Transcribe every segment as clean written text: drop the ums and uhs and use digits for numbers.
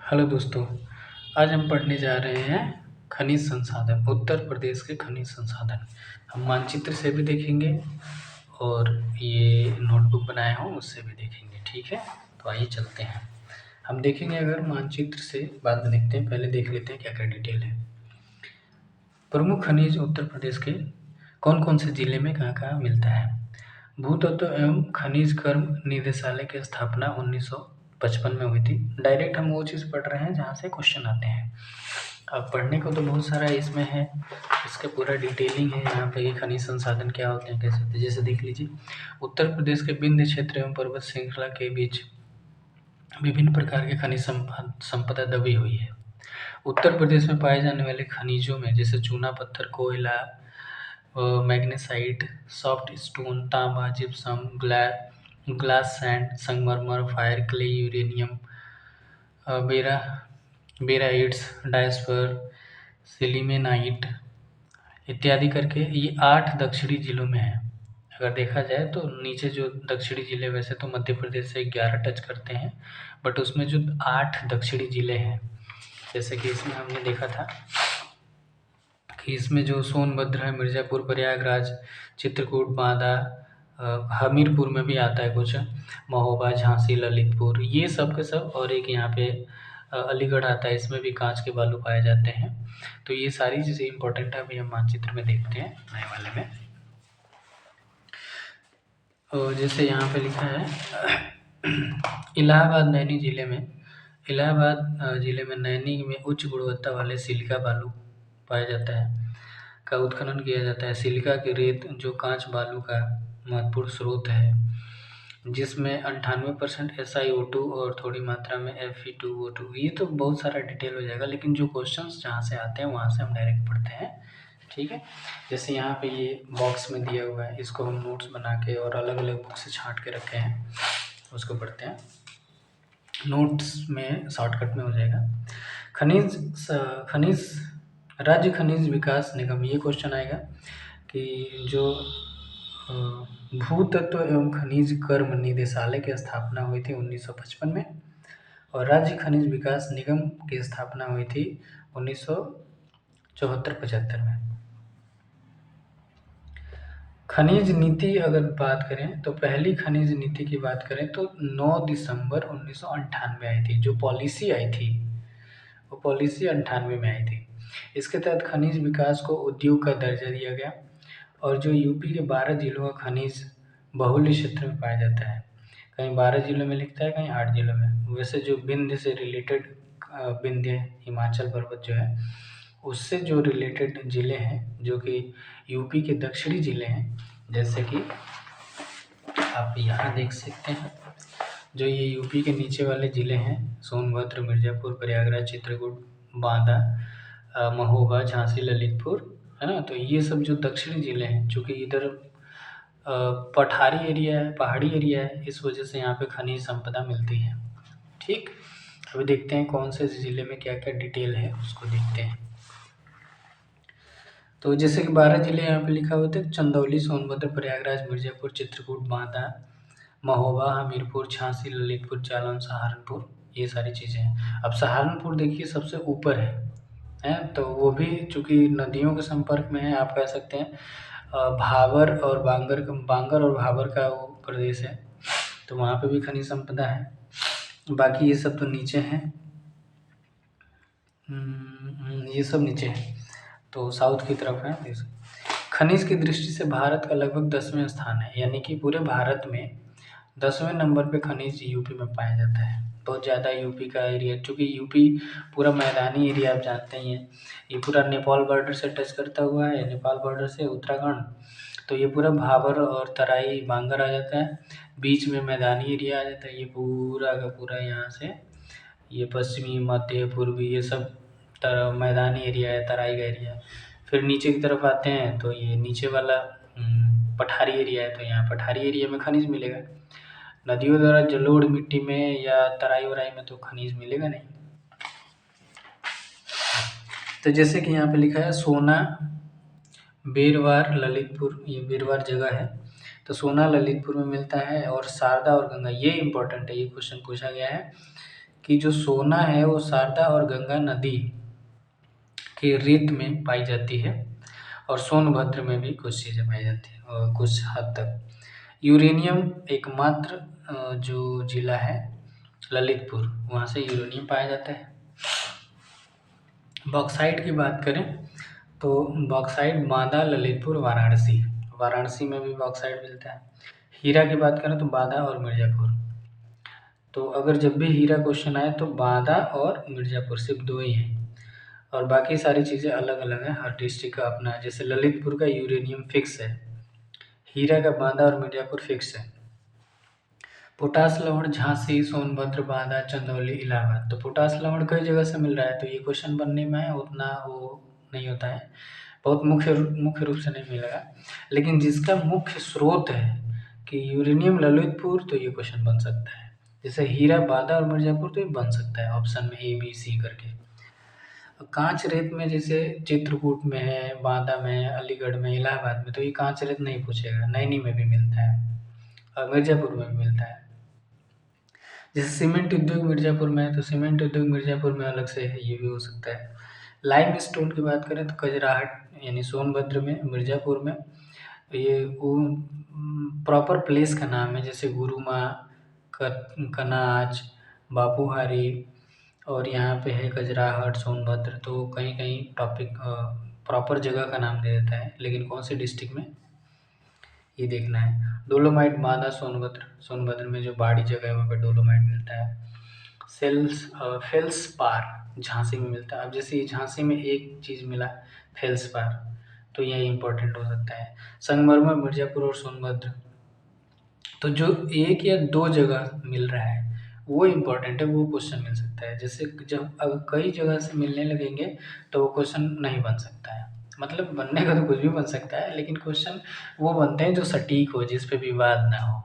Hello दोस्तों, आज हम पढ़ने जा रहे हैं खनिज संसाधन, उत्तर प्रदेश के खनिज संसाधन। हम मानचित्र से भी देखेंगे और ये नोटबुक बनाया हूँ उससे भी देखेंगे, ठीक है। तो आइए चलते हैं। हम देखेंगे, अगर मानचित्र से बाद में देखते हैं, पहले देख लेते हैं क्या क्या डिटेल है। प्रमुख खनिज उत्तर प्रदेश के कौन कौन से जिले में कहाँ कहाँ मिलता है। भूतत्व एवं खनिज कर्म निदेशालय की स्थापना 1955 में हुई थी। डायरेक्ट हम वो चीज़ पढ़ रहे हैं जहाँ से क्वेश्चन आते हैं। अब पढ़ने को तो बहुत सारा इसमें है, इसका पूरा डिटेलिंग है यहाँ पे कि खनिज संसाधन क्या होते हैं, कैसे होते हैं। जैसे देख लीजिए, उत्तर प्रदेश के विंध्य क्षेत्र एवं पर्वत श्रृंखला के बीच विभिन्न प्रकार के खनिज संपदा दबी हुई है। उत्तर प्रदेश में पाए जाने वाले खनिजों में जैसे चूना पत्थर, कोयला, मैग्नेसाइट, सॉफ्ट स्टोन, तांबा, जिप्सम, ग्लास सैंड, संगमरमर, फायर क्ले, यूरेनियम, बेरा बेराइट्स, डायस्पर, सिलिमेनाइट इत्यादि करके ये 8 दक्षिणी जिलों में है। अगर देखा जाए तो नीचे जो दक्षिणी जिले, वैसे तो मध्य प्रदेश से 11 टच करते हैं, बट उसमें जो 8 दक्षिणी जिले हैं, जैसे कि इसमें हमने देखा था कि इसमें जो सोनभद्र है, मिर्ज़ापुर, प्रयागराज, चित्रकूट, बांदा, हमीरपुर में भी आता है कुछ, महोबा, झांसी, ललितपुर, ये सब के सब, और एक यहाँ पे अलीगढ़ आता है, इसमें भी कांच के बालू पाए जाते हैं। तो ये सारी चीज़ें इंपॉर्टेंट है, अभी हम मानचित्र में देखते हैं नए वाले में। और जैसे यहाँ पे लिखा है इलाहाबाद नैनी जिले में, इलाहाबाद जिले में नैनी में उच्च गुणवत्ता वाले सिलिका बालू पाया जाता है, का उत्खनन किया जाता है। सिलिका की रेत जो कांच बालू का महत्वपूर्ण स्रोत है, जिसमें 98% SiO2 और थोड़ी मात्रा में Fe2O2। ये तो बहुत सारा डिटेल हो जाएगा, लेकिन जो क्वेश्चंस जहाँ से आते हैं वहाँ से हम डायरेक्ट पढ़ते हैं, ठीक है। जैसे यहाँ पे ये बॉक्स में दिया हुआ है, इसको हम नोट्स बना के और अलग अलग बुक से छाँट के रखे हैं, उसको पढ़ते हैं। नोट्स में शॉर्टकट में हो जाएगा। खनिज राज्य खनिज विकास निगम, ये क्वेश्चन आएगा कि जो भूतत्व एवं खनिज कर्म निदेशालय की स्थापना हुई थी 1955 में, और राज्य खनिज विकास निगम की स्थापना हुई थी 1974-75 में। खनिज नीति अगर बात करें तो पहली खनिज नीति की बात करें तो 9 दिसंबर 1998 आई थी। जो पॉलिसी आई थी वो पॉलिसी 98 में आई थी। इसके तहत खनिज विकास को उद्योग का दर्जा दिया गया, और जो यूपी के 12 जिलों का खनिज बहुल्य क्षेत्र में पाया जाता है। कहीं 12 जिलों में लिखता है, कहीं 8 जिलों में। वैसे जो विंध्य से रिलेटेड, विंध्य हिमाचल पर्वत जो है, उससे जो रिलेटेड ज़िले हैं जो कि यूपी के दक्षिणी ज़िले हैं, जैसे कि आप यहाँ देख सकते हैं, जो ये यूपी के नीचे वाले ज़िले हैं, सोनभद्र, मिर्ज़ापुर, प्रयागराज, चित्रकूट, बांदा, महोबा, झांसी, ललितपुर, है ना। तो ये सब जो दक्षिणी ज़िले हैं, चूँकि इधर पठारी एरिया है, पहाड़ी एरिया है, इस वजह से यहाँ पे खनिज संपदा मिलती है, ठीक। अभी देखते हैं कौन से ज़िले में क्या क्या डिटेल है, उसको देखते हैं। तो जैसे कि 12 जिले यहाँ पे लिखा हुआ था, चंदौली, सोनभद्र, प्रयागराज, मिर्ज़ापुर, चित्रकूट, बांदा, महोबा, हमीरपुर, झांसी, ललितपुर, जालौन, सहारनपुर, ये सारी चीज़ें हैं। अब सहारनपुर देखिए सबसे ऊपर है, तो वो भी चूँकि नदियों के संपर्क में है, आप कह सकते हैं भाबर और बांगर और भाबर का वो प्रदेश है, तो वहाँ पे भी खनिज संपदा है। बाकी ये सब तो नीचे हैं, ये सब नीचे है, तो साउथ की तरफ है। खनिज की दृष्टि से भारत का लगभग 10वें स्थान है, यानी कि पूरे भारत में 10वें नंबर पे खनिज यूपी में पाया जाता है। बहुत ज़्यादा यूपी का एरिया, चूँकि यूपी पूरा मैदानी एरिया आप जानते ही हैं, ये पूरा नेपाल बॉर्डर से टच करता हुआ है, नेपाल बॉर्डर से उत्तराखंड, तो ये पूरा भाबर और तराई बांगर आ जाता है, बीच में मैदानी एरिया आ जाता है, ये पूरा का पूरा यहाँ से ये पश्चिमी, मध्य, पूर्वी, ये सब मैदानी एरिया है, तराई का एरिया है। फिर नीचे की तरफ आते हैं तो ये नीचे वाला पठारी एरिया है, तो यहाँ पठारी एरिया में खनिज मिलेगा। नदियों द्वारा जलोढ़ मिट्टी में या तराई वराई में तो खनिज मिलेगा नहीं। तो जैसे कि यहाँ पे लिखा है सोना, बेरवार, ललितपुर, ये बेरवार जगह है, तो सोना ललितपुर में मिलता है, और शारदा और गंगा, ये इंपॉर्टेंट है, ये क्वेश्चन पूछा गया है कि जो सोना है वो शारदा और गंगा नदी के रेत में पाई जाती है, और सोनभद्र में भी कुछ चीज़ें पाई जाती हैं और कुछ हद तक। यूरेनियम एकमात्र जो जिला है ललितपुर, वहाँ से यूरेनियम पाया जाता है। बॉक्साइट की बात करें तो बॉक्साइट बांदा, ललितपुर, वाराणसी, वाराणसी में भी बॉक्साइट मिलता है। हीरा की बात करें तो बांदा और मिर्ज़ापुर। तो अगर जब भी हीरा क्वेश्चन आए तो बांदा और मिर्ज़ापुर सिर्फ 2 ही हैं, और बाकी सारी चीज़ें अलग-अलग हैं, हर डिस्ट्रिक्ट का अपना है। जैसे ललितपुर का यूरेनियम फिक्स है, हीरा का बांदा और मिर्ज़ापुर फिक्स है। पोटास लवण झांसी, सोनभद्र, बांदा, चंदौली, इलाहाबाद। तो पोटास लवण कई जगह से मिल रहा है, तो ये क्वेश्चन बनने में उतना वो नहीं होता है, बहुत मुख्य रूप से नहीं मिलेगा। लेकिन जिसका मुख्य स्रोत है कि यूरेनियम ललितपुर, तो ये क्वेश्चन बन सकता है। जैसे हीरा, बांदा और मिर्ज़ापुर, तो ये बन सकता है ऑप्शन में ए, बी, सी करके। कांच रेत में जैसे चित्रकूट में है, बांदा में है, अलीगढ़ में, इलाहाबाद में, तो ये कांच रेत नहीं पूछेगा। नैनी में भी मिलता है और मिर्ज़ापुर में भी मिलता है। जैसे सीमेंट उद्योग मिर्ज़ापुर में है, तो सीमेंट उद्योग मिर्ज़ापुर में अलग से है, ये भी हो सकता है। लाइम स्टोन की बात करें तो खजुराहोट यानी सोनभद्र में, मिर्ज़ापुर में, ये वो प्रॉपर प्लेस का नाम है, जैसे गुरुमा, कनाज, बापूहारी, और यहाँ पे है खजुराहोट, सोनभद्र। तो कहीं-कहीं टॉपिक प्रॉपर जगह का नाम दे देता है, लेकिन कौन से डिस्ट्रिक्ट में ये देखना है। डोलोमाइट बांदा, सोनभद्र, सोनभद्र में जो बाड़ी जगह है वहाँ पे डोलोमाइट मिलता है। फेल्सपार झांसी में मिलता है। अब जैसे ये झांसी में एक चीज़ मिला फेल्सपार, तो ये इम्पोर्टेंट हो सकता है। संगमरमर मिर्ज़ापुर और सोनभद्र, तो जो एक या 2 जगह मिल रहा है वो इम्पोर्टेंट है, वो क्वेश्चन मिल सकता है। जैसे जब अब कई जगह से मिलने लगेंगे तो वो क्वेश्चन नहीं बन सकता है। मतलब बनने का तो कुछ भी बन सकता है, लेकिन क्वेश्चन वो बनते हैं जो सटीक हो, जिस पे विवाद ना हो।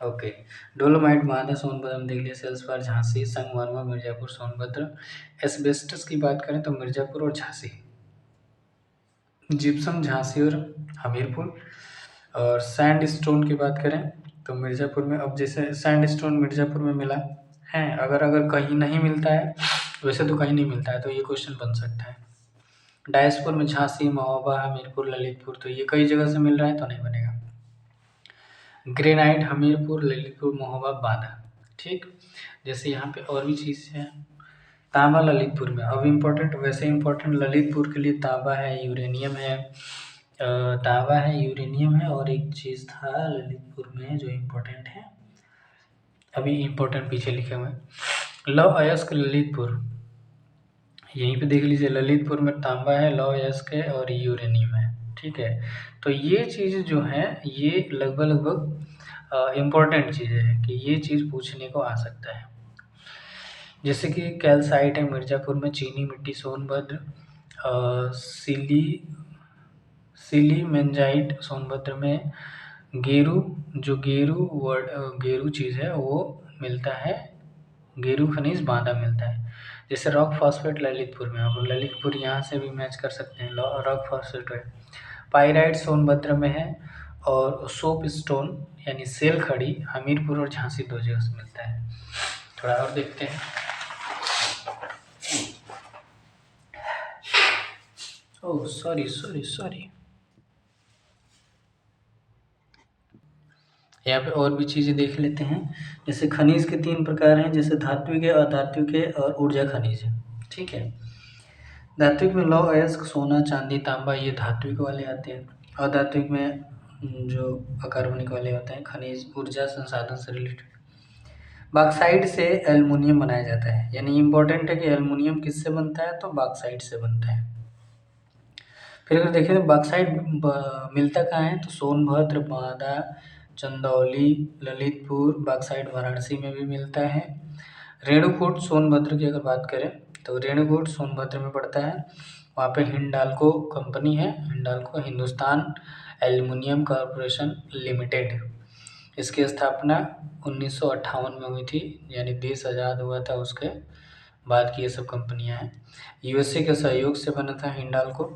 ओके, डोलोमाइट बांदा, सोनभद्र में देख लिया। सेल्सपार झांसी, संगमरमर मिर्ज़ापुर, सोनभद्र। एस्बेस्टस की बात करें तो मिर्ज़ापुर और झांसी। जिप्सम झांसी और हमीरपुर। और सैंडस्टोन की बात करें तो मिर्ज़ापुर में, अब जैसे सैंडस्टोन मिर्ज़ापुर में मिला है, अगर कहीं नहीं मिलता है, वैसे तो कहीं नहीं मिलता है, तो ये क्वेश्चन बन सकता है। डायस्पुर में झांसी, महोबा, हमीरपुर, ललितपुर, तो ये कई जगह से मिल रहा है तो नहीं बनेगा। ग्रेनाइट हमीरपुर, ललितपुर, महोबा, बांदा। ठीक, जैसे यहाँ पे और भी चीज़ है। तांबा ललितपुर में, अब इम्पोर्टेंट, वैसे इम्पोर्टेंट ललितपुर के लिए तांबा है, यूरेनियम है, तांबा है, यूरेनियम है, और एक चीज़ था ललितपुर में जो इम्पोर्टेंट है, अभी इम्पोर्टेंट पीछे लिखे हुए हैं। लौह अयस्क ललितपुर, यहीं पे देख लीजिए, ललितपुर में तांबा है, लौह अयस्क है और यूरेनियम है। ठीक है, तो ये चीज़ जो है ये लगभग इम्पोर्टेंट चीज़ें हैं कि ये चीज़ पूछने को आ सकता है। जैसे कि कैल्साइट है मिर्ज़ापुर में, चीनी मिट्टी सोनभद्र, सिलीमेंजाइट सोनभद्र में, गेरू, जो गेरू चीज़ है वो मिलता है, गेरू खनिज बांदा मिलता है। जैसे रॉक फॉस्फेट ललितपुर में, अब ललितपुर यहाँ से भी मैच कर सकते हैं, रॉक फॉस्फेट है। पाइराइट सोनभद्र में है, और सोप स्टोन यानी सेल खड़ी हमीरपुर और झांसी 2 जगह से मिलता है। थोड़ा और देखते हैं। ओह सॉरी, यहाँ पे और भी चीज़ें देख लेते हैं। जैसे खनिज के 3 प्रकार हैं, जैसे धात्विक है, अधात्विक है और ऊर्जा खनिज है। ठीक है, धात्विक में लौह अयस्क, सोना, चांदी, तांबा, ये धात्विक वाले आते हैं। अधात्विक में जो अकार्बनिक वाले होते हैं, खनिज, ऊर्जा, संसाधन से रिलेटेड। बॉक्साइट से एल्युमिनियम बनाया जाता है, यानी इम्पोर्टेंट है कि एल्युमिनियम किससे बनता है, तो बॉक्साइट से बनता है। फिर अगर देखें तो बॉक्साइट मिलता कहाँ है, तो सोनभद्र, बांदा, चंदौली, ललितपुर, बॉक्साइट वाराणसी में भी मिलता है। रेणुकूट सोनभद्र की अगर बात करें तो रेणुकूट सोनभद्र में पड़ता है। वहाँ पे हिंडाल्को कंपनी है, Hindalco Hindustan aluminium corporation limited. इसकी स्थापना 1958 में हुई थी, यानी देश आज़ाद हुआ था उसके बाद की ये सब कंपनियां हैं। यूएसए के सहयोग से बना था हिंडाल्को।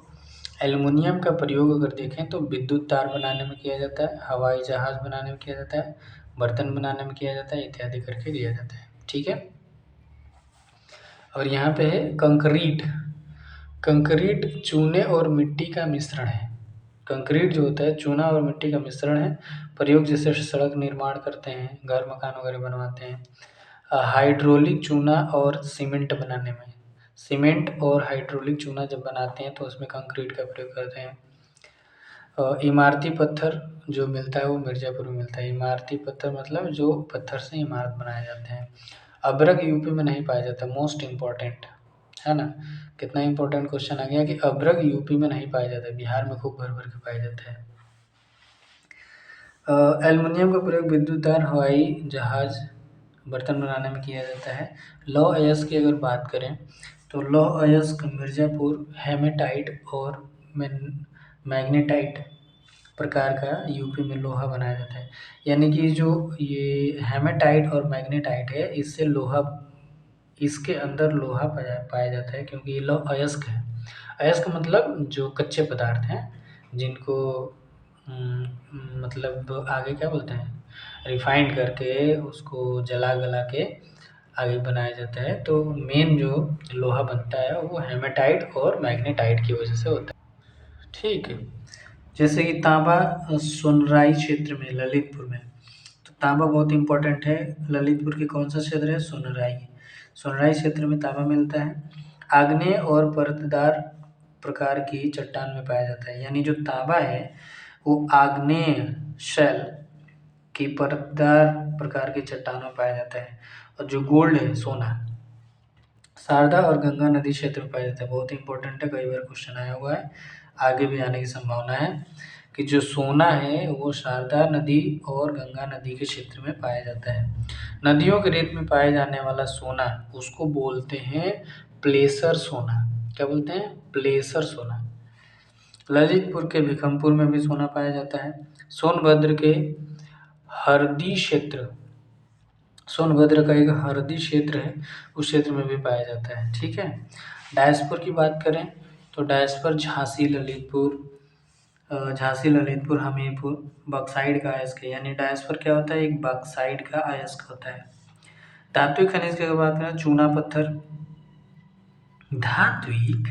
एल्युमिनियम का प्रयोग अगर देखें तो विद्युत तार बनाने में किया जाता है, हवाई जहाज़ बनाने में किया जाता है, बर्तन बनाने में किया जाता है, इत्यादि करके किया जाता है। ठीक है, और यहाँ पे है कंक्रीट। कंक्रीट चूने और मिट्टी का मिश्रण है। कंक्रीट जो होता है चूना और मिट्टी का मिश्रण है। प्रयोग जैसे सड़क निर्माण करते हैं, घर मकान वगैरह बनवाते हैं। हाइड्रोलिक चूना और सीमेंट बनाने में, सीमेंट और हाइड्रोलिक चूना जब बनाते हैं तो उसमें कंक्रीट का प्रयोग करते हैं। इमारती पत्थर जो मिलता है वो मिर्ज़ापुर में मिलता है। इमारती पत्थर मतलब जो पत्थर से इमारत बनाए जाते हैं। अभ्रक यूपी में नहीं पाया जाता, मोस्ट इम्पॉर्टेंट है ना। कितना इम्पोर्टेंट क्वेश्चन आ गया कि अभ्रक यूपी में नहीं पाया जाता, बिहार में खूब भर भर के पाया जाता है। एल्युमिनियम का प्रयोग विद्युत हवाई जहाज बर्तन बनाने में किया जाता है। लौह अयस्क की अगर बात करें तो लौह अयस्क मिर्ज़ापुर हेमेटाइट और मैग्नेटाइट प्रकार का यूपी में लोहा बनाया जाता है। यानी कि जो ये हेमेटाइट और मैग्नेटाइट है इससे लोहा, इसके अंदर लोहा पाया जाता है क्योंकि ये लौह अयस्क है। अयस्क मतलब जो कच्चे पदार्थ हैं जिनको मतलब आगे क्या बोलते हैं, रिफाइंड करके उसको जला गला के आगे बनाया जाता है। तो मेन जो लोहा बनता है वो हेमेटाइट और मैग्नेटाइट की वजह से होता है। ठीक है, जैसे कि तांबा सोनराई क्षेत्र में ललितपुर में, तो तांबा बहुत इम्पोर्टेंट है। ललितपुर के कौन सा क्षेत्र है, सोनराई। सोनराई क्षेत्र में तांबा मिलता है। आग्नेय और परतदार प्रकार की चट्टान में पाया जाता है। यानी जो तांबा है वो आग्नेय शैल की परतदार प्रकार की चट्टानों में पाया जाता है। और जो गोल्ड है सोना, शारदा और गंगा नदी क्षेत्र में पाया जाता है। बहुत इंपॉर्टेंट है, कई बार क्वेश्चन आया हुआ है, आगे भी आने की संभावना है कि जो सोना है वो शारदा नदी और गंगा नदी के क्षेत्र में पाया जाता है। नदियों के रेत में पाए जाने वाला सोना उसको बोलते हैं प्लेसर सोना। क्या बोलते हैं, प्लेसर सोना। ललितपुर के भिखमपुर में भी सोना पाया जाता है। सोनभद्र के हरदी क्षेत्र, सोनभद्र का एक हरदी क्षेत्र है, उस क्षेत्र में भी पाया जाता है। ठीक है, डायस्पर की बात करें तो डायस्पर झांसी ललितपुर, झांसी ललितपुर हमीरपुर बॉक्साइड का अयस्क है। यानी डायस्पर क्या होता है, एक बॉक्साइड का अयस्क होता है। धात्विक खनिज की अगर बात करें, चूना पत्थर। धात्विक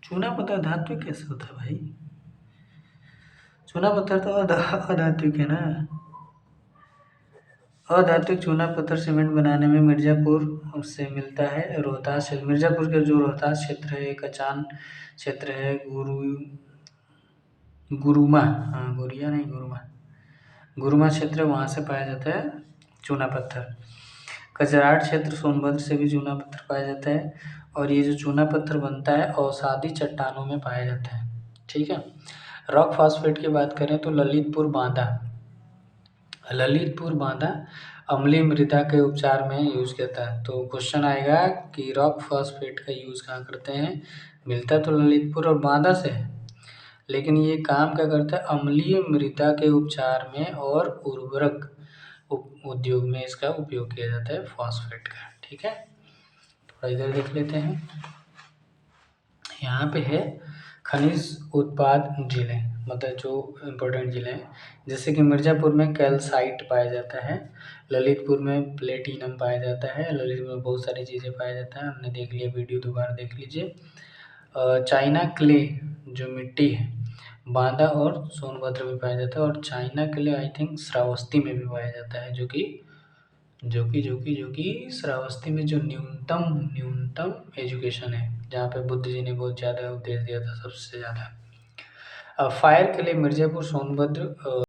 चूना पत्थर धात्विक कैसे होता है भाई, चूना पत्थर तो अधात्विक है ना। अधात्विक चूना पत्थर सीमेंट बनाने में मिर्ज़ापुर से मिलता है। रोहतास, मिर्ज़ापुर के जो रोहतास क्षेत्र है, कचान क्षेत्र है, गुरुमा, हाँ गुरिया नहीं गुरुमा क्षेत्र, वहाँ से पाया जाता है चूना पत्थर। कचराट क्षेत्र सोनभद्र से भी चूना पत्थर पाया जाता है। और ये जो चूना पत्थर बनता है औसादी चट्टानों में पाया जाता है। ठीक है, रॉक फॉस्फेट की बात करें तो ललितपुर बांदा अम्लीय मृदा के उपचार में यूज करता है। तो क्वेश्चन आएगा कि रॉक फॉस्फेट का यूज कहाँ करते हैं, मिलता तो ललितपुर और बांदा से है, लेकिन ये काम क्या करता है, अम्लीय मृदा के उपचार में और उर्वरक उद्योग में इसका उपयोग किया जाता है फॉस्फेट का। ठीक है, थोड़ा इधर देख लेते हैं। यहाँ पे है खनिज उत्पाद जिले, मतलब जो इम्पोर्टेंट जिले हैं, जैसे कि मिर्ज़ापुर में कैल्साइट पाया जाता है, ललितपुर में प्लेटिनम पाया जाता है, ललितपुर में बहुत सारी चीज़ें पाया जाता है, हमने देख लिया, वीडियो दोबारा देख लीजिए। चाइना क्ले जो मिट्टी है बांदा और सोनभद्र में पाया जाता है। और China clay I think Shravasti में भी पाया जाता है, जो कि श्रावस्ती में जो न्यूनतम एजुकेशन है, जहाँ पे बुद्ध जी ने बहुत ज़्यादा उपदेश दिया था सबसे ज़्यादा। फायर के लिए मिर्ज़ापुर सोनभद्र